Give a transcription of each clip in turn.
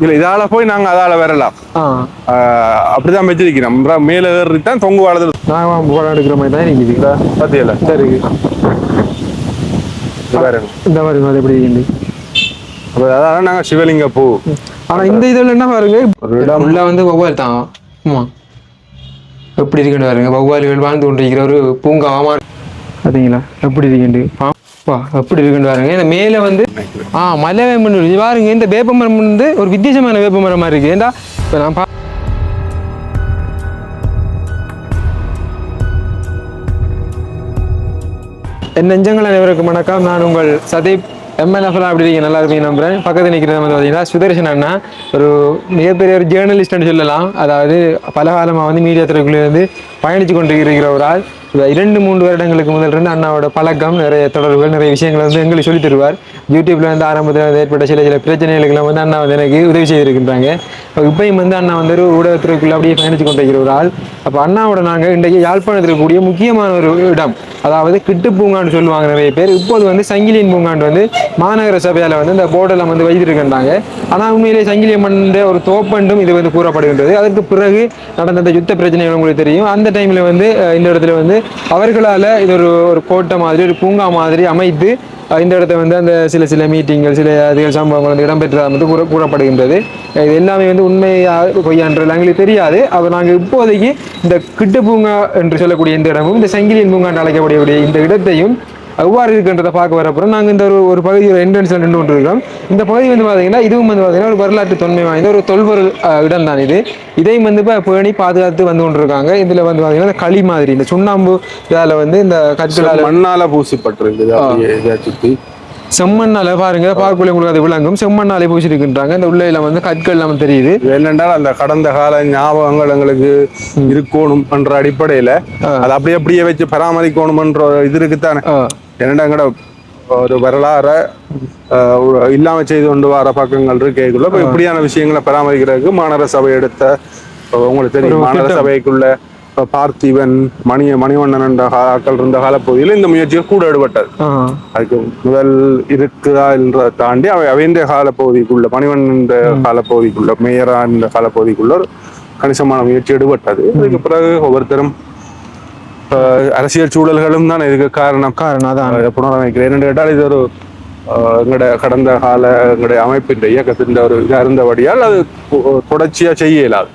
இல்ல இதால போய் நாங்க அதால வரலாம். அப்படிதான் வச்சிருக்கிறோம். மேல ஏறித்தான் தொங்கு வாழது. நாங்கள் போட எடுக்கிற மாதிரி தான் இருக்குது. பத்தியல இருக்கு இந்த மாதிரி மாதிரி எப்படி இருக்குது. அதான் நாங்க சிவலிங்க பூ. ஆனா இந்த இதுல என்ன பாருங்க, உள்ள வந்து வௌவால் தான். ஆமா, எப்படி இருக்குன்னு பாருங்க. வௌவால்கள் வாழ்ந்து கொண்டிருக்கிற ஒரு பூங்காவா பார்த்தீங்களா எப்படி இருக்குண்டு. எப்படி இருக்குன்னு பாருங்க. இந்த மேல வந்து மலை வேம்பு பாருங்க. இந்த வேப்பமரம் வந்து ஒரு வித்தியாசமான வேப்பமரம் மாதிரி இருக்கு. ஏண்டா இப்போ நான் என் நெஞ்சங்கள் அனைவருக்கும் வணக்கம். நான் உங்கள் சதீப். எம்எல்எஃப்லாம் அப்படி இருக்கீங்க, நல்லா இருப்பீங்க நம்புறேன். பக்கத்தில் நிற்கிறது வந்து பார்த்தீங்கன்னா சுதர்ஷன் அண்ணா, ஒரு மிகப்பெரிய ஒரு ஜேர்னலிஸ்ட்னு சொல்லலாம். அதாவது பல காலமாக வந்து மீடியா துறைக்குள்ளே வந்து பயணித்து கொண்டு இருக்கிற ஒரு ஆள். 2-3 வருடங்களுக்கு முதல் இருந்து அண்ணாவோட பழக்கம், நிறைய தொடர்புகள், நிறைய விஷயங்கள் வந்து எங்களுக்கு சொல்லித் தருவார். யூடியூப்ல வந்து ஆரம்பத்தில் ஏற்பட்ட சில பிரச்சனைகளுக்கெல்லாம் வந்து அண்ணா வந்து எனக்கு உதவி செய்திருக்கின்றாங்க. இப்பயும் வந்து அண்ணா வந்து ஒரு ஊடகத்துறைக்குள்ள அப்படியே பயணித்து கொண்டிருக்கிற ஒரு ஆள். அப்போ அண்ணாவோட நாங்கள் இன்றைக்கு யாழ்ப்பாணத்தில் இருக்கக்கூடிய முக்கியமான ஒரு இடம், அதாவது கிட்டு பூங்கான்னு சொல்லுவாங்க நிறைய பேர். இப்போது வந்து சங்கிலியன் பூங்கான்னு வந்து மாநகர சபையால் வந்து இந்த போர்டெல்லாம் வந்து வைத்திருக்கின்றாங்க. ஆனால் உண்மையிலே சங்கிலியம்மன் ஒரு தோப்பண்டும் இது வந்து கூறப்படுகின்றது. அதற்கு பிறகு நடந்த யுத்த பிரச்சனைகள் உங்களுக்கு தெரியும். அந்த டைம்ல வந்து இந்த இடத்துல வந்து அவர்களால் இது ஒரு கோட்டை மாதிரி, ஒரு பூங்கா மாதிரி அமைத்து இந்த இடத்த வந்து அந்த சில மீட்டிங்கள், சில அதிக சம்பவங்கள் வந்து இடம்பெற்றதாக வந்து கூறப்படுகின்றது. இது எல்லாமே வந்து உண்மையாக பொய்யான்றது எங்களுக்கு தெரியாது. அப்போ நாங்கள் இப்போதைக்கு இந்த கிட்டு பூங்கா என்று சொல்லக்கூடிய இந்த இடமும், இந்த சங்கிலியன் பூங்கா என்று அழைக்கக்கூடிய இந்த இடத்தையும் எவ்வாறு இருக்குன்றதை பார்க்க வரப்போம். நாங்கள் இந்த ஒரு பகுதி ஒரு என்ட்ரன்ஸ்ல நின்று கொண்டிருக்கிறோம். இந்த பகுதி வந்து பார்த்தீங்கன்னா இதுவும் வந்து பார்த்தீங்கன்னா ஒரு வரலாற்று தொன்மை வாய்ந்த ஒரு தொல்பொருள் இடம் தான் இது. இதையும் வந்து இப்போ பேணி பாதுகாத்து வந்து கொண்டிருக்காங்க. இதுல வந்து பார்த்தீங்கன்னா இந்த களி மாதிரி, இந்த சுண்ணாம்பு இதால வந்து இந்த கற்களால் மண்ணால பூசிப்பட்டிருக்கு. செம்மண்ணால பாருங்க, பார்க்கல உங்களுக்கு அது விளங்கும். செம்மண்ணாலே பூசிருக்கின்றாங்க. இந்த உள்ளையில வந்து கற்கள் நம்ம தெரியுது. என்னென்றால் அந்த கடந்த கால ஞாபகங்கள் எங்களுக்கு இருக்கணும் என்ற அடிப்படையில அது அப்படியே வச்சு பராமரிக்கணும்ன்ற இது இருக்குத்தானே. என்னடா ஒரு வரலாற இல்லாம செய்து கொண்டு வர பக்கங்கள் இருக்கேக்குள்ள இப்படியான விஷயங்களை பராமரிக்கிறதுக்கு மாநகர சபை எடுத்த, உங்களுக்கு தெரியும், மாநகர சபைக்குள்ள பார்த்திபன், மணிவண்ணன் என்ற ஆக்கள் இருந்த காலப்பகுதியில் இந்த முயற்சிகள் கூட எடுபட்டது. அதுக்கு முதல் இருக்குதா என்ற தாண்டி அவைந்த காலப்பகுதிக்குள்ள, மணிவண்ணன் காலப்பகுதிக்குள்ள, மேயரா இந்த காலப்பகுதிக்குள்ள ஒரு கணிசமான முயற்சி எடுபட்டது. அதுக்கு பிறகு ஒவ்வொருத்தரும் அரசியல் சூழல்களும் தான் இதுக்கு காரணம் தான் புனரமைக்கிறேன் என்று கேட்டால், இது ஒரு எங்களுடைய கடந்த கால எங்களுடைய அமைப்பின் இயக்கத்தின் ஒரு இதாக இருந்தபடியால் அது தொடர்ச்சியா செய்ய இயலாது.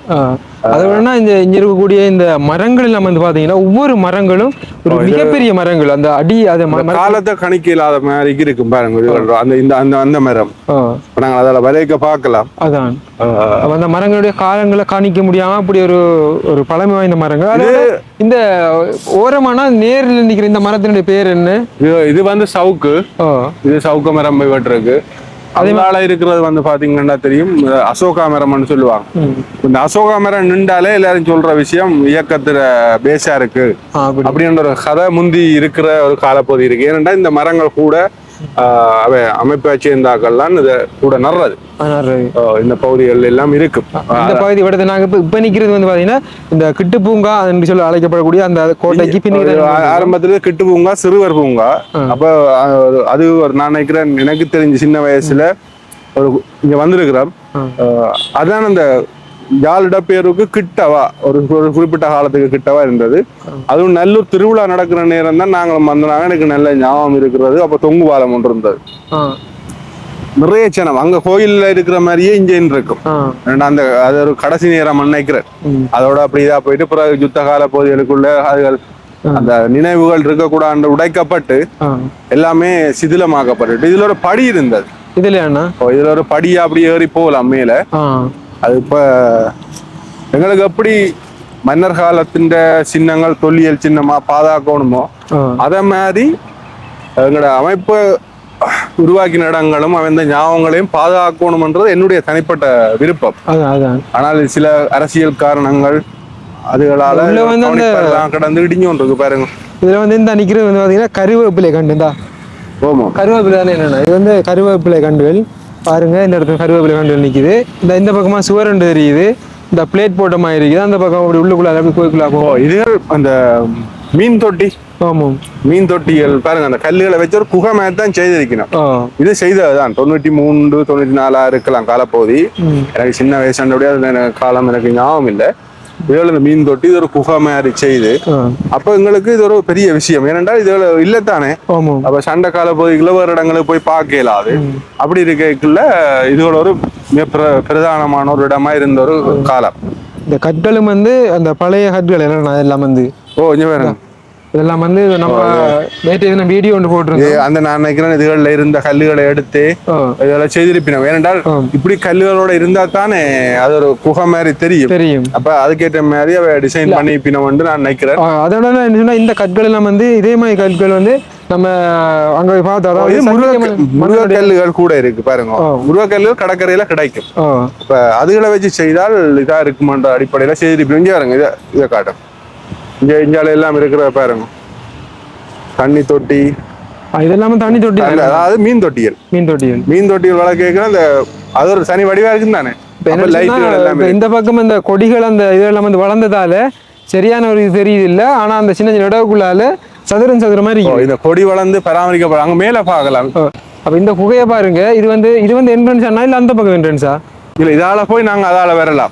அது வேணா இங்க இருக்கக்கூடிய இந்த மரங்கள் எல்லாம் வந்து பாத்தீங்கன்னா ஒவ்வொரு மரங்களும் ஒரு மிகப்பெரிய மரங்கள். அந்த அடி அதை காலத்தை கணிக்க இல்லாத மாதிரி இருக்கும் பாருங்க. அந்த மரம் நாங்கள் அதில் வரைக்க பார்க்கலாம். அதான் அந்த மரங்களுடைய காலங்களை காணிக்க முடியாம அப்படி ஒரு பழமை வாய்ந்த மரங்கள். அதாவது இந்த ஓரமான நேரில் நிற்கிற இந்த மரத்தினுடைய பேர் என்ன? இது வந்து சவுக்கு. இது சவுக்கு மரம் வெட்டுறதுக்கு. அதனால இருக்கிறது வந்து பாத்தீங்கன்னா தெரியும், அசோகா மரம்னு சொல்லுவாங்க. இந்த அசோகா மரம் நின்றாலே எல்லாரும் சொல்ற விஷயம் இயக்கத்துல பேஸா இருக்கு அப்படின்ற ஒரு கதை முந்தி இருக்கிற ஒரு காலப்பகுதி இருக்கு. ஏனென்றா இந்த மரங்கள் கூட அமைப்பை சேர்ந்தாக்கள்லாம் இதை கூட நடுறது இந்த பகுதிகள் எல்லாம் இருக்கு. இந்த பகுதி விட நாங்க இப்ப நிக்கிறது வந்து பாத்தீங்கன்னா இந்த கிட்டு பூங்கா என்று சொல்லி அழைக்கப்படக்கூடிய அந்த கோட்டைக்கு பின்னாடி ஆரம்பத்துல கிட்டு பூங்கா, சிறுவர் பூங்கா. அப்ப அது நான் நினைக்கிறேன், எனக்கு தெரிஞ்ச சின்ன வயசுல ஒரு இங்க வந்திருக்கிறோம். அதான் அந்த யாழ் இடப்பெயருக்கு கிட்டவா ஒரு குறிப்பிட்ட காலத்துக்கு கிட்டவா இருந்தது. அதுவும் நல்லூர் திருவிழா நடக்கிற நேரம் தான் நாங்கள் வந்தாங்க. எனக்கு நல்ல ஞாபகம் இருக்கிறது. அப்ப தொங்கு பாலம் ஒன்று இருந்தது. நிறைய சனம் அங்க கோயில்ல இருக்கிற மாதிரியே இங்கேன்னு இருக்கும். அந்த அது ஒரு கடைசி நேரம் நினைக்கிறேன். அதோட அப்படி இதா போயிட்டு பிறகு யுத்த கால பகுதிகளுக்குள்ள அதுகள் அந்த நினைவுகள் இருக்கக்கூடாது உடைக்கப்பட்டு எல்லாமே சிதிலமாக்கப்பட்டு இதுல ஒரு படி இருந்தது. இதுல ஒரு படியா அப்படி ஏறி போகலாம் மேல. அது இப்ப எங்களுக்கு எப்படி மன்னர் காலத்தின் சின்னங்கள் தொல்லியல் சின்னமா பாதுகாக்கணுமோ அதே மாதிரி எங்களோட அமைப்பு உருவாக்கின இடங்களும் அவன் ஞாபகங்களையும் பாதுகாக்கணும்ன்றது என்னுடைய தனிப்பட்ட விருப்பம். ஆனால் சில அரசியல் காரணங்கள் அதுகளால கடந்து இடிஞ்சு கொண்டிருக்கு பாருங்க. இதுல வந்து இந்த நிக்கிறது வந்து பாத்தீங்கன்னா கருவேப்பிலை கண்டுதா. கருவேப்பிலை தானே என்னன்னா, இது வந்து கருவேப்பிலை கண்டுகள் பாருங்க. இந்த இடத்துல கருவேப்பிலை கண்டுகள் நிக்குது. இந்த பக்கமா சுவரண்டு தெரியுது. இந்த பிளேட் போட்ட மாதிரி இருக்குது. அந்த பக்கம் அப்படி உள்ளுக்குள்ள அப்படி கோயிலுக்குள்ள இது அந்த மீன் தொட்டி ஆமாம். மீன் தொட்டிகள் பாருங்க, அந்த கல்லுகளை வச்சு ஒரு குகை மாதிரி தான் செய்திருக்கணும். இது செய்ததுதான் 93 94 இருக்கலாம் காலப்பகுதி. எனக்கு சின்ன வயசானபடியா காலம் எனக்கு ஞாபகம் இல்லை. இதுல இந்த மீன் தொட்டி இது ஒரு குகை மாதிரி செய்து, அப்ப எங்களுக்கு இது ஒரு பெரிய விஷயம். ஏனென்றால் இதுல இல்லத்தானே, அப்ப சண்டை கால பகுதிகளில் வேறு இடங்களுக்கு போய் பார்க்க இயலாது. அப்படி இருக்கக்குள்ள இதுல ஒரு பிரதானமான ஒரு இடமா இருந்த ஒரு காலம். இந்த கற்களும் வந்து அந்த பழைய கற்கள் எல்லாம் வந்து இங்க வேற இதெல்லாம் வந்து நம்ம நேற்று வீடியோ ஒன்று போட்டிருக்கோம். அந்த நான் நினைக்கிறேன் இதுகள்ல இருந்த கல்லுகளை எடுத்து இதெல்லாம் செய்திருப்பினோம். ஏனென்றால் இப்படி கல்லுகளோட இருந்தா தானே அது ஒரு குகை மாதிரி தெரியும். அப்ப அதுக்கேற்ற மாதிரி அவ டிசைன் பண்ணிப்பினோம் நான் நினைக்கிறேன். அதோட என்ன இந்த கற்கள் எல்லாம் வந்து இதே மாதிரி கற்கள் வந்து நம்ம அங்க பார்த்தோம். முருகக்கல்லுகள் கூட இருக்கு பாருங்க. முருகக்கல்லுகள் கடற்கரையில கிடைக்கும். இப்ப அதுகளை வச்சு செய்தால் இதா இருக்குமான்ற அடிப்படையில செய்திருப்போம். இங்க பாருங்க, இதை காட்டும். இஞ்சால எல்லாம் இருக்கிற பாருங்க, தண்ணி தொட்டி, இதெல்லாம் தண்ணி தொட்டி, அதாவது மீன் தொட்டிகள் வளர்க்க அந்த அது ஒரு தனி வடிவா இருக்குன்னு தானே. இந்த பக்கம் இந்த கொடிகள் அந்த இதெல்லாம் வந்து வளர்ந்ததால சரியான ஒரு இது தெரியுது இல்ல. ஆனா அந்த சின்ன சின்ன இடவுக்குள்ளால சதுரம் மாதிரி இந்த கொடி வளர்ந்து பராமரிக்கப்படும். அங்க மேல பாக்கலாம். அப்ப இந்த குகையை பாருங்க. இது வந்து என்ட்ரன்ஸ் ஆனா இல்ல அந்த பக்கம் என்ட்ரன்ஸா? இல்ல, இதால போய் நாங்க அதால வரலாம்.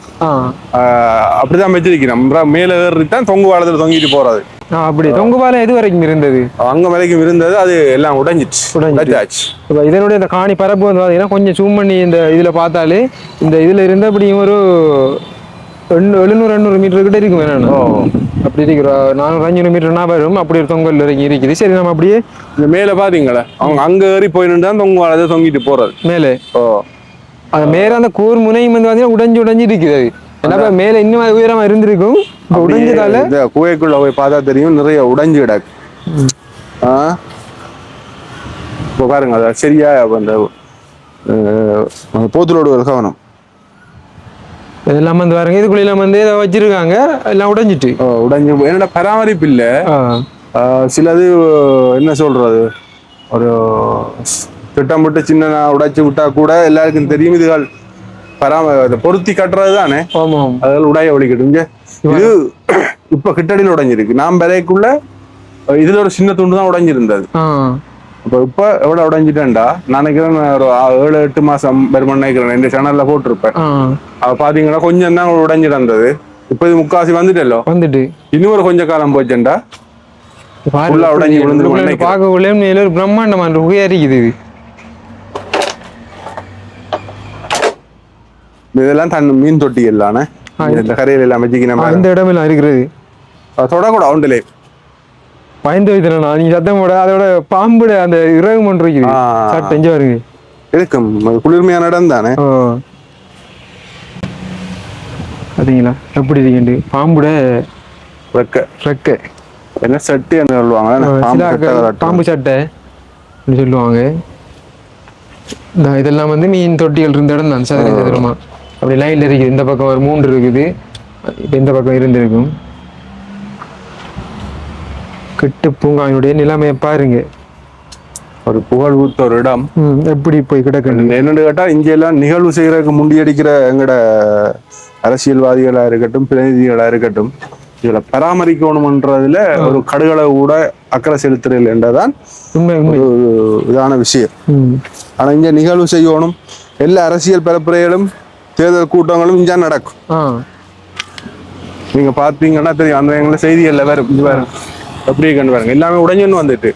அப்படிதான் வச்சிருக்கிறோம். மேல ஏறித்தான் தொங்கு பாலத்துல தொங்கிட்டு போறது. அப்படி தொங்கு பாலம் எது வரைக்கும் இருந்தது? அங்க வரைக்கும் இருந்தது. அது எல்லாம் உடைஞ்சிச்சு. இதனுடைய இந்த காணி பரப்பு வந்து பாத்தீங்கன்னா கொஞ்சம் ஜூம் பண்ணி இந்த இதுல பார்த்தாலே இந்த இதுல இருந்து அப்படியும் ஒரு 700-800 மீட்டர் கிட்ட இருக்கும். என்னன்னா அப்படி இருக்கிற 400-500 மீட்டர்னா வரும். அப்படி ஒரு தொங்கல் வரைக்கும் இருக்குது. சரி, நம்ம அப்படியே இந்த மேல பாத்தீங்களா, அவங்க அங்க ஏறி போயிட்டு தான் தொங்கு பாலத்தை தொங்கிட்டு போறது மேலே. அது மேல அந்த கூர் முனையும் வந்து பாத்தீங்கன்னா உடைஞ்சு இருக்குது. ஏன்னா மேல இன்னும் உயரமா இருந்திருக்கும். உடைஞ்சதால இந்த குகைக்குள்ள போய் பார்த்தா தெரியும், நிறைய உடைஞ்சு கிடக்கு. இப்போ பாருங்க, அது சரியா அந்த போத்தலோடு ஒரு கவனம் இதெல்லாம் வந்து பாருங்க. இதுக்குள்ள வந்து இதை வச்சிருக்காங்க, எல்லாம் உடைஞ்சிட்டு உடைஞ்சு. என்னோட பராமரிப்பு இல்லை. சிலது என்ன சொல்றது, ஒரு திட்டமிட்டு சின்ன உடைச்சு விட்டா கூட எல்லாருக்கும் தெரியும். இதுகள் பொருத்தி கட்டுறது தானே, அதில் உடைய ஒழிக்கட்டும். இது இப்ப கிட்டடியில் உடைஞ்சிருக்கு. நாம் விலைக்குள்ள இதுல ஒரு சின்ன துண்டு தான் உடைஞ்சிருந்தது. இப்ப எவ்வளவு உடைஞ்சிட்டேன்டா, நினைக்கிறேன் ஒரு 7-8 மாசம் வருமானம் நினைக்கிறேன். இந்த சேனல்ல போட்டிருப்பேன். பாத்தீங்கன்னா கொஞ்சம் தான் உடைஞ்சிருந்தது. இப்ப இது முக்காசி வந்துட்டு இன்னும் ஒரு கொஞ்ச காலம் போச்சேன்டா உடைஞ்சி விழுந்து பார்க்க ஒரு பிரம்மாண்டமான குகையா இருக்குது. இதெல்லாம் தன் மீன் தொட்டி எல்லாம் இந்த கரையில எல்லாம் வச்சுக்கணும். இந்த இடம் எல்லாம் இருக்கிறது. தொடக்கூட அவண்டிலே பயந்து வைத்தனா நீங்க சத்தம் போட. அதோட பாம்புட அந்த இறகு ஒன்று இருக்குது. சட்டை வருங்க இருக்கும். குளிர்மையான இடம் தானே. பாத்தீங்களா எப்படி இருக்கு பாம்புட ரெக்க என்ன சட்டி என்ன சொல்லுவாங்க, பாம்பு சட்டை சொல்லுவாங்க. இதெல்லாம் வந்து மீன் தொட்டிகள் இருந்த இடம் தான். சதுரமா அப்படி லைன்ல இருக்குது. இந்த பக்கம் ஒரு 3 இருக்குது. இப்ப இந்த பக்கம் இருந்திருக்கும். கெட்டு பூங்காவினுடைய நிலைமையை பாருங்க. ஒரு புகழ் ஊத்த ஒரு இடம் எப்படி போய் கிடக்கு. என்னன்னு கேட்டா, இங்கெல்லாம் நிகழ்வு செய்யறதுக்கு முண்டியடிக்கிற எங்கட அரசியல்வாதிகளா இருக்கட்டும், பிரதிநிதிகளா இருக்கட்டும், இதுல பராமரிக்கணும்ன்றதுல ஒரு கடுகளை கூட அக்கறை செலுத்துறதில்லை என்றதான் இதான விஷயம். ஆனா இங்க நிகழ்வு செய்யணும். எல்லா அரசியல் பரப்புரைகளும் தேர்தல் கூட்டங்களும் இங்க நடக்கும். நீங்க பாத்தீங்கன்னா தெரியும். அந்த எங்களை செய்திகள்ல வேற அப்படியே கண்டு பாருங்க, எல்லாமே உடைஞ்சுன்னு வந்துட்டு.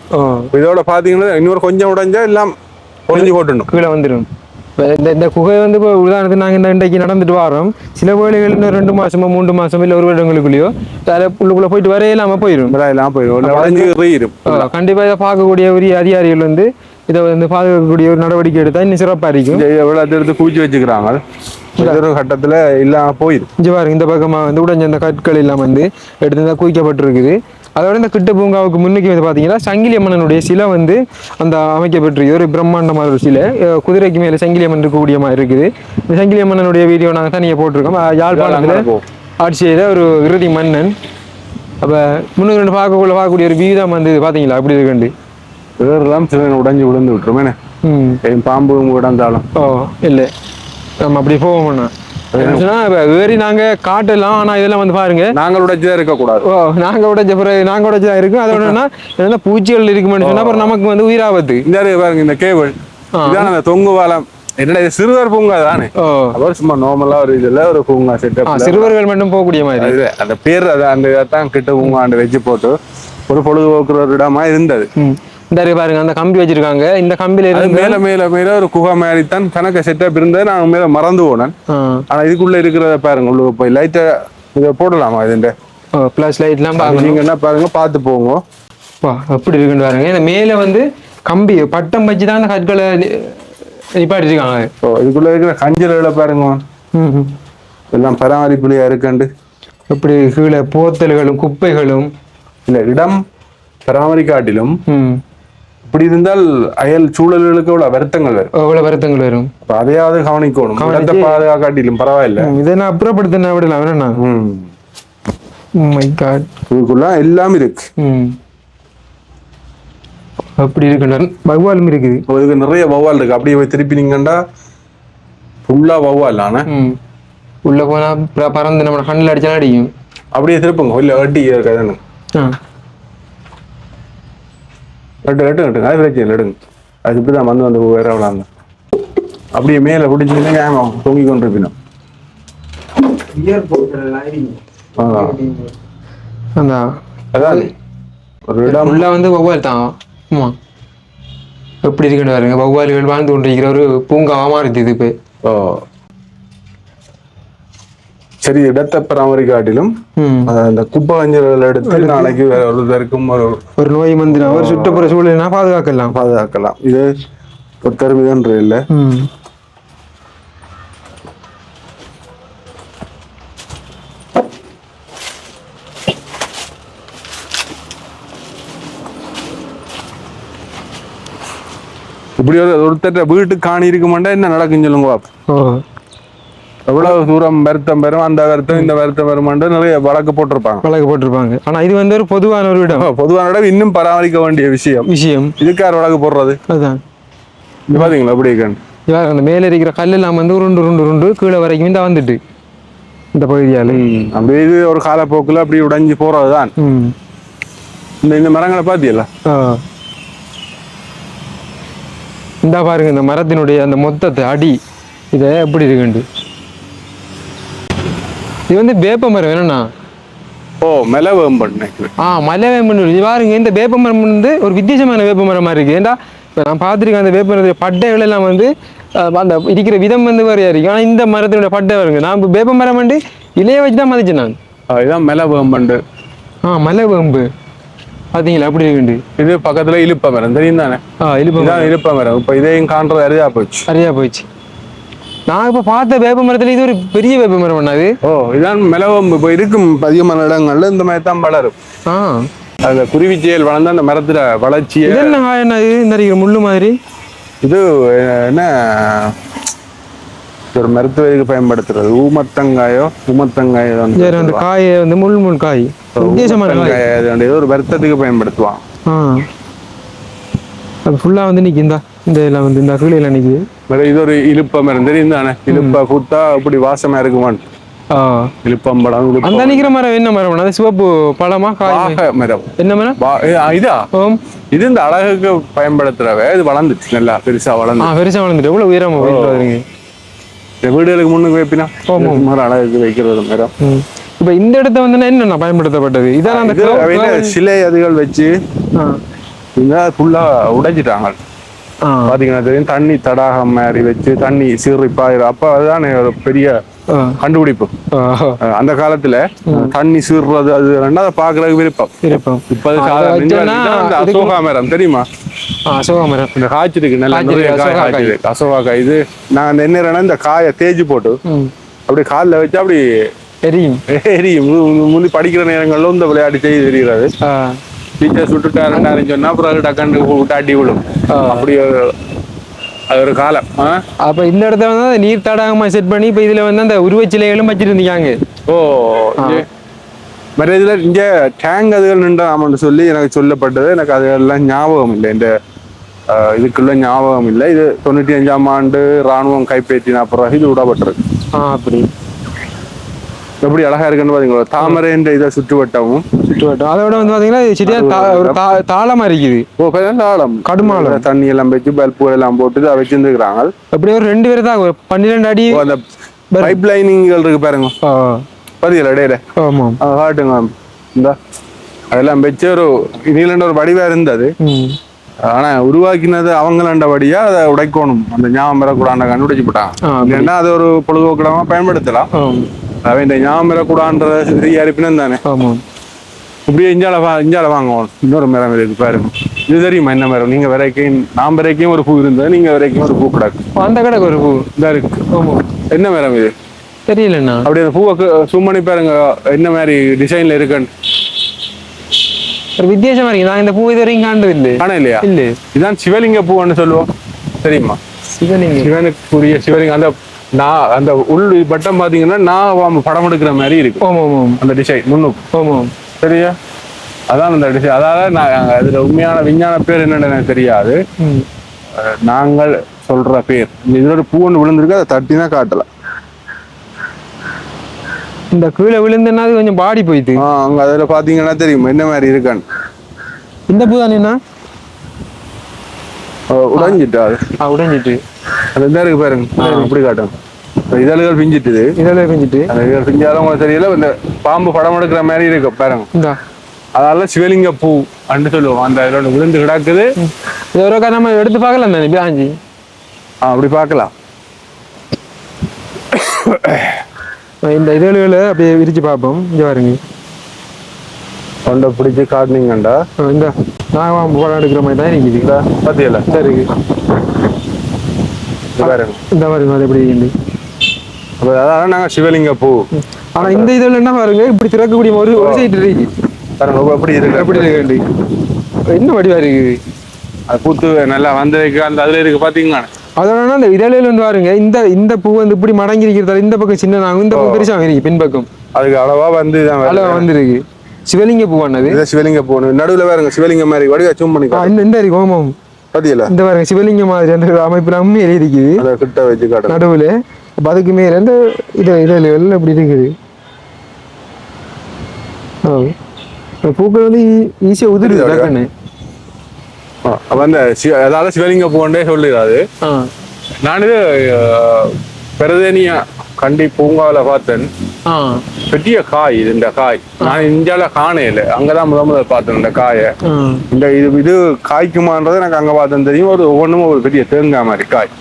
இதோட பாத்தீங்கன்னா இன்னொரு கொஞ்சம் உடைஞ்சா எல்லாம் உடைஞ்சு போட்டணும், கீழே வந்துடும். இந்த குகை வந்து இப்போ உதாரணத்துக்கு நாங்கள் இன்றைக்கு நடந்துட்டு வரோம். சில வேலைகள் இன்னும் 2 மாசமோ 3 மாசமோ இல்லை 1 வருடங்களுக்குள்ளேயோ உள்ளுக்குள்ள போயிட்டு வரையிலாம போயிடும். கண்டிப்பா இதை பார்க்கக்கூடிய உரிய அதிகாரிகள் வந்து இதை வந்து பாதுகாக்கக்கூடிய ஒரு நடவடிக்கை எடுத்தா இன்னும் சிறப்பா இருக்கும். எவ்வளவு எடுத்து பூச்சி வச்சுக்கிறாங்க, ஒரு கட்டத்துல இல்லாம போயிடும். இங்க பாருங்க, இந்த பக்கமா வந்து உடைஞ்ச அந்த கற்கள் எல்லாம் வந்து எடுத்து குவிக்கப்பட்டிருக்குது. அதோட இந்த கிட்ட பூங்காவுக்கு முன்னுக்கு வந்து பார்த்தீங்கன்னா சங்கிலி அம்மனுடைய சிலை வந்து அந்த அமைக்கப்பட்டிருக்கு. ஒரு பிரம்மாண்டமான ஒரு சிலை, குதிரைக்கு மேலே சங்கிலி அம்மன் இருக்கக்கூடிய மாதிரி இருக்குது. இந்த சங்கிலி அம்மனுடைய வீடியோ நாங்கள் தனியாக போட்டிருக்கோம். யாழ்ப்பாணத்தில் ஆட்சி செய்த ஒரு இறுதி மன்னன். அப்போ முன்னுக்கு பார்க்கக்கூடிய ஒரு வீதம் வந்து பார்த்தீங்களா அப்படி இருக்குண்டு வேறுலாம் சில உடைஞ்சு விழுந்து விட்டுருமே. பாம்பு உடந்தாலும் இல்லை நம்ம அப்படி போவோம்ண்ணா. சொன்னா இப்ப ஏறி நாங்க காட்டலாம், ஆனா இதெல்லாம் வந்து பாருங்க நாங்கள் உடைச்சுதான் இருக்கக்கூடாது. ஓ நாங்க உடைச்ச பிறகு நாங்க உடைச்சதா இருக்கும். அதோட என்னன்னா பூச்சிகள் இருக்குமென்னு சொன்னா அப்புறம் நமக்கு வந்து உயிராபத்து. இந்த பாருங்க இந்த கேபிள் இதான் அந்த தொங்கு பாலம். என்னடா இது சிறுவர் பூங்கா தானே. அப்புறம் சும்மா நார்மலா ஒரு இதுல ஒரு பூங்கா செட்டப், சிறுவர்கள் மட்டும் போகக்கூடிய மாதிரி. அந்த பேர் அந்த இதான் கிட்ட பூங்காண்டு வச்சு போட்டு ஒரு பொழுதுபோக்குற ஒரு இடமா இருந்தது. இந்த பாருங்க அந்த கம்பி வச்சிருக்காங்க. இந்த கம்பியில இருந்து மேல மேல மேல ஒரு குகை மாதிரி தான் கணக்க செட்டப் இருந்தது. நான் மேல மறந்து போனேன். ஆனா இதுக்குள்ள இருக்கிறத பாருங்க, உள்ள போய் லைட்டை இதை போடலாமா இதுண்ட பிளஸ் லைட்லாம் நீங்க என்ன பாருங்க, பார்த்து போங்க. அப்படி இருக்குன்னு பாருங்க. இந்த மேல வந்து கம்பி பட்டம் வச்சு தான் அந்த கற்களை நிப்பாட்டிருக்காங்க. இதுக்குள்ள இருக்கிற கஞ்சல்களை பாருங்க, எல்லாம் பராமரிப்புலையா இருக்குண்டு. அப்படி கீழே போத்தல்களும் குப்பைகளும் இல்ல இடம் பராமரிக்காட்டிலும் இப்படி இருந்தால் அயல் சூழல்களுக்கு எவ்வளவு வருத்தங்கள் வரும். எவ்வளவு வருத்தங்கள் வரும். அதையாவது கவனிக்கணும். இடத்தை பாதுகாக்காட்டிலும் பரவாயில்ல. இதை நான் அப்புறப்படுத்தின விடலாம் வேணா. இதுக்குள்ள எல்லாம் இருக்கு. அப்படி இருக்கு. வௌவாலும் இருக்குது. இதுக்கு நிறைய வௌவால் இருக்கு. அப்படியே போய் திருப்பி நீங்கண்டா ஃபுல்லா வௌவால். ஆனா உள்ள போனா பறந்து நம்ம கண்ணில் அடிச்சா அடிக்கும். அப்படியே திருப்புங்க. இல்ல வட்டி இருக்காதுன்னு எடுங்க. அது பிரச்சனை எடுங்க. அது இப்படிதான் வந்து வேற எவ்வளோ அப்படியே மேல பிடிச்சிங்கன்னா தொங்கி கொண்டு இருப்பினோம். அதான் ஒரு இடம் உள்ள வந்து வௌவால் தான். ஆமா எப்படி இருக்குன்னு பாருங்க. வௌவால்கள் வாழ்ந்து கொண்டிருக்கிற ஒரு பூங்காவா மாறுது இது இப்போ. சரி, இடத்தை பராமரிக்காட்டிலும் அந்த குப்பை கஞ்சல்கள் எடுத்து நாளைக்கு வேற ஒருத்தருக்கும் ஒரு நோய் வந்து ஒரு சுற்றுப்புற சூழலினா பாதுகாக்கலாம். இது ஒரு தருமிதன்ற இல்லை. இப்படி ஒருத்தர் வீட்டுக்கு காணி இருக்க மாட்டா என்ன நடக்குன்னு சொல்லுங்க. எவ்வளவு தூரம் வருத்தம் பெறும், அந்த வருத்தம் இந்த வருத்தம் வருமானு நிறைய வழக்கு போட்டிருப்பாங்க. ஆனா இது வந்து ஒரு பொதுவான ஒரு இடம். பொதுவான இடம், இன்னும் பராமரிக்க வேண்டிய விஷயம். இதுக்கார் வழக்கு போடுறது அதுதான். இது பாத்தீங்களா அப்படி அந்த மேல இருக்கிற கல் எல்லாம் வந்து உருண்டு கீழே வரைக்கும் தான் வந்துட்டு இந்த பகுதியால அப்படியே இது ஒரு காலப்போக்குல அப்படி உடைஞ்சு போறதுதான். இந்த மரங்களை பாத்தியல. இந்த பாருங்க இந்த மரத்தினுடைய அந்த மொத்தத்தை அடி இதை எப்படி இருக்குண்டு. இது வந்து வேப்ப மரம் என்னன்னா மலை வேம்பன். மலை வேம்பன். இது பாருங்க இந்த வேப்ப மரம் வந்து ஒரு வித்தியாசமான வேப்ப மரம் மாதிரி இருக்கு. ஏன்டா இப்போ நான் பார்த்துருக்கேன் அந்த வேப்ப மரத்துடைய பட்டைகள் எல்லாம் வந்து அந்த இருக்கிற விதம் வந்து வேறையா இருக்கு. ஆனால் இந்த மரத்தினுடைய பட்டை வருங்க. நான் இப்போ வேப்ப மரம் வந்து இலைய வச்சு தான் மதிச்சேன் நான். இதுதான் மலை வேம்பண்டு. மலை வேம்பு பாத்தீங்களா அப்படி இருக்குண்டு. இது பக்கத்துல இழுப்ப மரம் தெரியும் தானே. இழுப்ப மரம். இப்போ இதையும் காண்றது அரியா போச்சு. நான் இப்ப பார்த்த வேப்ப மரத்துல இது ஒரு பெரிய வேப்ப மரம் பண்ணாது. இதான் மிளவம்பு. இப்போ இருக்கும் அதிகமான இடங்கள்ல இந்த மாதிரி தான் வளரும். அதுல குருவிச்செயல் வளர்ந்து அந்த மரத்துல வளர்ச்சியை என்ன முள்ளு மாதிரி. இது என்ன ஒரு மருத்துவருக்கு பயன்படுத்துறது ஊமத்தங்காயோ அந்த காயை வந்து முள் காய் ஒரு வருத்தத்துக்கு பயன்படுத்துவான். அது ஃபுல்லா வந்து நிக்கு. இந்த எல்லாம் வந்து இந்த கீழே நிக்குது. இது ஒரு இழுப்ப மரம் தெரியும் தானே. இழுப்ப பூத்தா அப்படி வாசமா இருக்குமான். இழுப்பம்பழம். அந்த நிக்கிற மரம் என்ன மரம்? அது சிவப்பு பழமா காய் மரம். என்ன மரம் இதா? இது இந்த அழகுக்கு பயன்படுத்துறவ. இது வளர்ந்துச்சு நல்லா பெருசா வளர்ந்துட்டு. எவ்வளவு உயரமா வருங்க. வீடுகளுக்கு முன்னுக்கு வைப்பினா மரம் அழகுக்கு வைக்கிறது மரம். இப்ப இந்த இடத்த வந்து என்னென்ன பயன்படுத்தப்பட்டது? இதான் சிலை அதுகள் வச்சு ஃபுல்லா உடைச்சிட்டாங்க. பாத்தீங்கன்னா தெரியும், தண்ணி தடாகம் மாதிரி வச்சு தண்ணி சீர்ப்பாயிரும். அப்ப அதுதான் ஒரு பெரிய கண்டுபிடிப்பு. அந்த காலத்துல தண்ணி சீர்றது அது அதை பாக்குறதுக்கு விருப்பம். இப்ப அசோகா மரம் தெரியுமா? அசோகா மரம் இந்த காய்ச்சிருக்கு நல்ல காய்ச்சிருக்கு. அசோகா காய். இது நான் என்ன இந்த காயை தேய்ச்சி போட்டு அப்படி காலில் வச்சு அப்படி எரியும். முந்தி படிக்கிற நேரங்கள்ல இந்த விளையாட்டு செய்து தெரிகிறது. டீச்சர் சுட்டுட்டாருன்னு சொன்னா அப்புறம் டக்காண்டு விட்டாட்டி விடும். அப்படி அது ஒரு காலம். அப்ப இந்த இடத்த வந்து நீர் தடாகமா செட் பண்ணி இப்ப இதுல வந்து அந்த உருவச்சிலைகளும் வச்சிருந்தீங்க. மற்ற இதுல இங்க டேங்க் அதுகள் நின்றாமன்னு சொல்லி எனக்கு சொல்லப்பட்டது. எனக்கு அதெல்லாம் ஞாபகம் இல்லை. இந்த இதுக்குள்ள ஞாபகம் இல்லை. இது 95ஆம் ஆண்டு ராணுவம் கைப்பற்றின பிறகு இது விடப்பட்டிருக்கு. அப்படி எப்படி அழகா இருக்குன்னு பாத்தீங்களா, தாமரை என்ற இதை சுற்றுவட்டமும் சுற்றுவட்டம் அதோட வந்து பாத்தீங்கன்னா இது சரியா ஒரு தாளமா இருக்குது. ஆழம் கடுமாளம் தண்ணி எல்லாம் வச்சு பல்பு எல்லாம் போட்டு அதை வச்சிருந்துக்கிறாங்க. அப்படி ஒரு 2 பேர் தான் 12 அடி அந்த பைப் லைனிங்கள் இருக்கு பாருங்க, பதியல இடையில காட்டுங்க இந்த அதெல்லாம் வச்சு ஒரு நீலண்ட ஒரு வடிவா இருந்தது. ஆனா உருவாக்கினது அவங்களாண்ட வடியா அதை உடைக்கணும், அந்த ஞாபகம் பெறக்கூடாண்ட கண்டுபிடிச்சு போட்டாங்க. ஏன்னா அது ஒரு பொழுதுபோக்கிடமா பயன்படுத்தலாம். அவன் இந்த ஞாபகம் பெறக்கூடான்ற அறிப்பினம் தானே. இப்படியே இஞ்சால வாங்குவோம். இன்னொரு மரம் இருக்கு பாருங்க, இது தெரியுமா என்ன மரம்? நீங்க வரைக்கும் நான் வரைக்கும் ஒரு பூ இருந்தது, நீங்க வரைக்கும் ஒரு பூ கிடக்கு. அந்த கிடக்கு ஒரு பூ இதா இருக்கு. என்ன மரம் இது தெரியலண்ணா. அப்படி அந்த பூவுக்கு zoom பண்ணி பாருங்க என்ன மாதிரி டிசைன்ல இருக்குன்னு. ஒரு வித்தியாசமா இருக்கு. நான் இந்த பூ இது வரைக்கும் காண்டது இல்லை. காண இல்லையா? இல்ல. இதான் சிவலிங்க பூன்னு சொல்லுவோம், தெரியுமா? சிவலிங்க, சிவனுக்குரிய சிவலிங்கம். அந்த அந்த உள் பட்டம் பாத்தீங்கன்னா நான் படம் எடுக்கிற மாதிரி இருக்கு. அந்த டிசைன் முன்னுக்கு சரியா, அதான் அந்த டிசைன். அதாவது நான் அதுல உண்மையான விஞ்ஞான பேர் என்னன்னு எனக்கு தெரியாது, நாங்கள் சொல்ற பேர். இதுல ஒரு பூ ஒன்று விழுந்திருக்கு, அதை தட்டி தான் காட்டல. இந்த கீழே விழுந்தனா கொஞ்சம் பாடி போயிட்டு அங்க அதுல பாத்தீங்கன்னா தெரியும் என்ன மாதிரி இருக்கான்னு. இந்த பூ தானேண்ணா உடைஞ்சிட்டு, அது உடைஞ்சிட்டு அது என்ன இருக்கு பாருங்க, இப்படி காட்டும். இதழ்கள் பிஞ்சிட்டுது, இதழ்கள் பிஞ்சாலும் உங்களுக்கு தெரியல. இந்த பாம்பு படம் எடுக்கிற மாதிரி இருக்கு பாருங்க, அதனால சிவலிங்க பூ அண்டு சொல்லுவோம். அந்த இதோட விழுந்து கிடக்குது. நம்ம எடுத்து பார்க்கலாம் தானே பியாஞ்சி? அப்படி பார்க்கலாம். இந்த இதழ்களை அப்படியே விரிச்சு பார்ப்போம். இங்க பாருங்க, கொண்ட பிடிச்சி காட்டினீங்கண்டா இந்த நாகம் படம் எடுக்கிற மாதிரி தான் இருக்குதுங்களா? பாத்தியல சரி, இந்த மாதிரி மாதிரி எப்படி இருக்கு. அதான் நாங்க சிவலிங்க பூ. ஆனா இந்த இதழ் என்ன பாருங்க, இப்படி திறக்கக்கூடிய ஒரு சைடு இருக்கு பாருங்க, எப்படி இருக்கு, எப்படி இருக்கு, என்ன வடிவா இருக்குது. அது பூத்து நல்லா வந்திருக்கு. அந்த அதுல இருக்கு பாத்தீங்கன்னா, அதோட அந்த இதழில் வந்து பாருங்க, இந்த பூ வந்து இப்படி மடங்கி இருக்கிறதால இந்த பக்கம் சின்ன நாகும், இந்த பூ பெருசா இருக்கு பின்பக்கம். அதுக்கு அளவா வந்து அளவா வந்துருக்கு. சிவலிங்க பூ ஆனது, சிவலிங்க பூ நடுவுல பாருங்க, சிவலிங்க மாதிரி வடிவா ஜூம் பண்ணி இந்த இருக்கு. ஓமம் பாத்தீங்களா? இந்த பாருங்க சிவலிங்க மாதிரி அந்த அமைப்பு நம்ம இருக்குது. அதை கிட்ட வச்சு காட்டு நடுவுல. அதுக்கு மேல இந்த இதழ்கள் அப்படி இருக்குது. பூக்கள் வந்து ஈஸியா உதிருது. அதாவது சிவலிங்க பூண்டே சொல்லிடாது. நான் இது பிரதேனியா கண்டி பூங்காவில பார்த்தேன். பெரிய காய் இது. இந்த காய் நான் இந்தியால காணையில, அங்கதான் முதல் பார்த்தேன் இந்த காயை. இந்த இது காய்க்குமான்றது எனக்கு அங்க பார்த்தேன் தெரியும். ஒரு ஒவ்வொன்றும் ஒரு பெரிய தேங்காய் மாதிரி காய்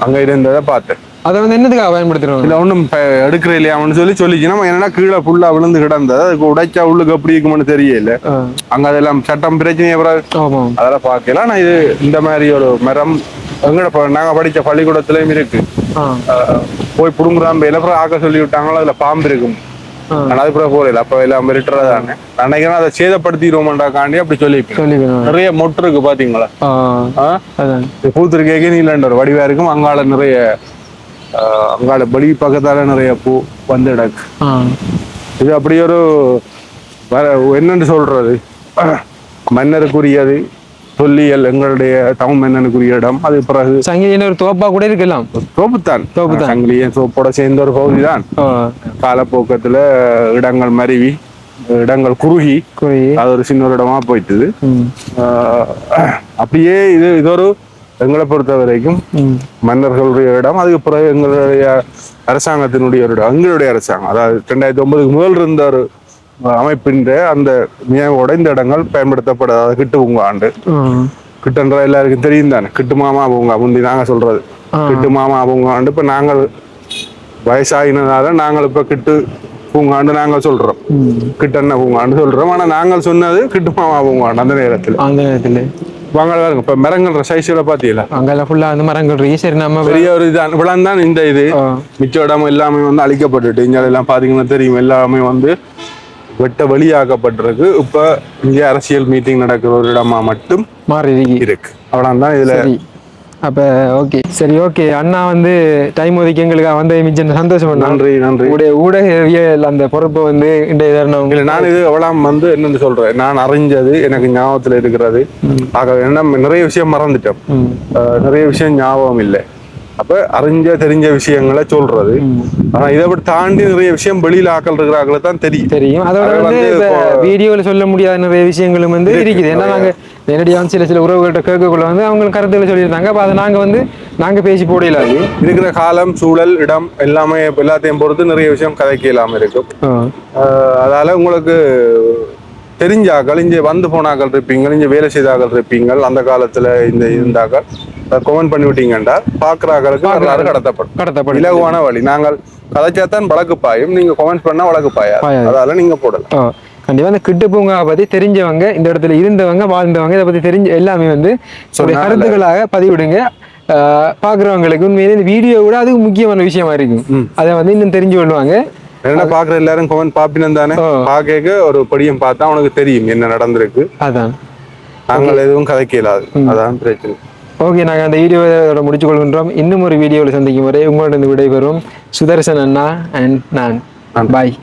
அங்க இருந்ததை பார்த்தேன். அதை வந்து என்னதுக்காக பயன்படுத்துறோம்? இல்ல ஒன்றும் எடுக்கிற இல்லையான்னு சொல்லிச்சு. நம்ம என்னன்னா கீழே ஃபுல்லா விழுந்து கிடந்தது, அதுக்கு உடைச்சா உள்ளுக்கு எப்படி இருக்கும்னு தெரியல. அங்க அதெல்லாம் சட்டம் பிரச்சனை அதெல்லாம் பார்க்கலாம். ஆனா இது இந்த மாதிரி ஒரு மரம் எங்கட நாங்க படிச்ச பள்ளிக்கூடத்துலயும் இருக்கு. போய் புடுங்குறாம்பையில அப்புறம் ஆக்க சொல்லி விட்டாங்களோ, அதுல பாம்பு இருக்கும். அது கூட போறல அப்ப எல்லாம் மிரட்டுறதானே நினைக்கிறேன். அதை சேதப்படுத்திடுவோம்டாக்காண்டி அப்படி சொல்லி நிறைய மொட்டு இருக்கு பாத்தீங்களா? பூத்திருக்கே நீலண்ட ஒரு வடிவா இருக்கும். அங்கால நிறைய அங்கால பலி பக்கத்தால நிறைய பூ வந்து கிடக்கு. இது அப்படி ஒரு என்னன்னு சொல்றது, மன்னருக்குரியது சொல்லியல், எங்களுடைய தமிழ் மன்னனுக்குரிய இடம். அது பிறகு சங்கிலியன் ஒரு தோப்பா கூட இருக்கலாம். தோப்புத்தான் சங்கிலியன் தோப்போட சேர்ந்த ஒரு பகுதி தான். காலப்போக்கத்துல இடங்கள் மருவி, இடங்கள் குறுகி அது ஒரு சின்ன ஒரு இடமா போயிட்டுது. அப்படியே இது ஒரு எங்களை பொறுத்த வரைக்கும் மன்னர்களுடைய இடம். அதுக்கு பிறகு எங்களுடைய அரசாங்கத்தினுடைய ஒரு இடம். எங்களுடைய அரசாங்கம் அதாவது 2009 முதல் இருந்த ஒரு அமைப்பின் அந்த நியமோட இந்த இடங்கள் பயன்படுத்தப்படாத கிட்டு பூங்கா ஆண்டு. கிட்டுன்ற எல்லாருக்கும் தெரியும் தானே, கிட்டு மாமா பூங்கா முந்தி நாங்க சொல்றது கிட்டு மாமா பூங்கா ஆண்டு. இப்ப நாங்கள் வயசாகினதால நாங்கள் இப்ப கிட்டு பூங்காண்டு நாங்கள் சொல்றோம், கிட்டண்ண பூங்காண்டு சொல்றோம். ஆனா நாங்கள் சொன்னது கிட்டு மாமா பூங்காண்டு அந்த நேரத்துல. வாங்க இப்ப மரங்கள் சைஸ்ல பாத்தீங்களா? அங்கெல்லாம் ஃபுல்லா அந்த மரங்கள் சரி. நம்ம பெரிய ஒரு இது விழான் தான் இந்த இது. மிச்ச இடம் எல்லாமே வந்து அழிக்கப்பட்டுட்டு இங்க எல்லாம் பாத்தீங்கன்னா தெரியும், எல்லாமே வந்து வெட்ட வெளியாக்கப்பட்டிருக்கு. இப்ப இங்க அரசியல் மீட்டிங் நடக்கிற ஒரு இடமா மட்டும் மாறி இருக்கு. அவ்வளவுதான் இதுல. அப்ப ஓகே சரி, ஓகே. அண்ணா வந்து டைம் ஒதுக்கி எங்களுக்கு வந்து மிச்சம் சந்தோஷம். நன்றி நன்றி. ஊடகவியல் அந்த பொறுப்பை வந்து இன்றைய நான் இது எவ்வளவு வந்து என்னன்னு சொல்றேன், நான் அறிஞ்சது எனக்கு ஞாபகத்துல இருக்கிறது. ஆக என்ன நிறைய விஷயம் மறந்துட்டோம், நிறைய விஷயம் ஞாபகம் இல்லை. அப்ப தெரிஞ்ச விஷயங்களை சொல்றது. ஆனா இதை விட தாண்டி நிறைய விஷயம் வெளியில ஆக்கள் இருக்கிறாங்களே தான் தெரியும். தெரியும். அதோட வந்து வீடியோல சொல்ல முடியாத நிறைய விஷயங்களும் வந்து இருக்குது. ஏன்னா நாங்க நேரடியாக சில உறவுகள்கிட்ட கேட்கக்குள்ள வந்து அவங்க கருத்துக்களை சொல்லியிருந்தாங்க. அப்ப அதை நாங்க பேசி போடல. இருக்கிற காலம், சூழல், இடம் எல்லாமே எல்லாத்தையும் பொறுத்து நிறைய விஷயம் கதைக்க இல்லாம இருக்கும். அதால உங்களுக்கு தெரிஞ்சாக்கள் இங்க வந்து போனாக்கள் இருப்பீங்க, இங்க வேலை செய்தாக்கள் இருப்பீங்க, அந்த காலத்துல இந்த இருந்தாக்கள் கமெண்ட் பண்ணி விட்டீங்கண்டா பாக்குறாக்களுக்கு வரலாறு கடத்தப்படும். இலகுவான வழி. நாங்கள் கதைச்சாத்தான் வழக்கு பாயும், நீங்க கமெண்ட் பண்ணா வழக்கு பாயா, அதால நீங்க போடலாம். கண்டிப்பா இந்த கிட்டு பூங்கா பத்தி தெரிஞ்சவங்க, இந்த இடத்துல இருந்தவங்க, வாழ்ந்தவங்க, இதை பத்தி தெரிஞ்ச எல்லாமே வந்து கருத்துக்களாக பதிவிடுங்க. பாக்குறவங்களுக்கு உண்மையிலே இந்த வீடியோ கூட அது முக்கியமான விஷயமா இருக்கும். அதை வந்து இன்னும் தெரிஞ்சு கொள்வாங்க. என்ன பாக்குற எல்லாரும் கமெண்ட் பாப்பினம் தானே, பாக்க ஒரு படியும் பார்த்தா உனக்கு தெரியும் என்ன நடந்திருக்கு. அதான் நாங்கள் எதுவும் கதைக்க இயலாது, அதான் பிரச்சனை. ஓகே, நாங்கள் அந்த வீடியோவோட முடிச்சு கொள்கின்றோம். இன்னும் ஒரு வீடியோவில் சந்திக்கும் வரை உங்களோட விடைபெறும் சுதர்சன் அண்ணா அண்ட் நான். பாய்.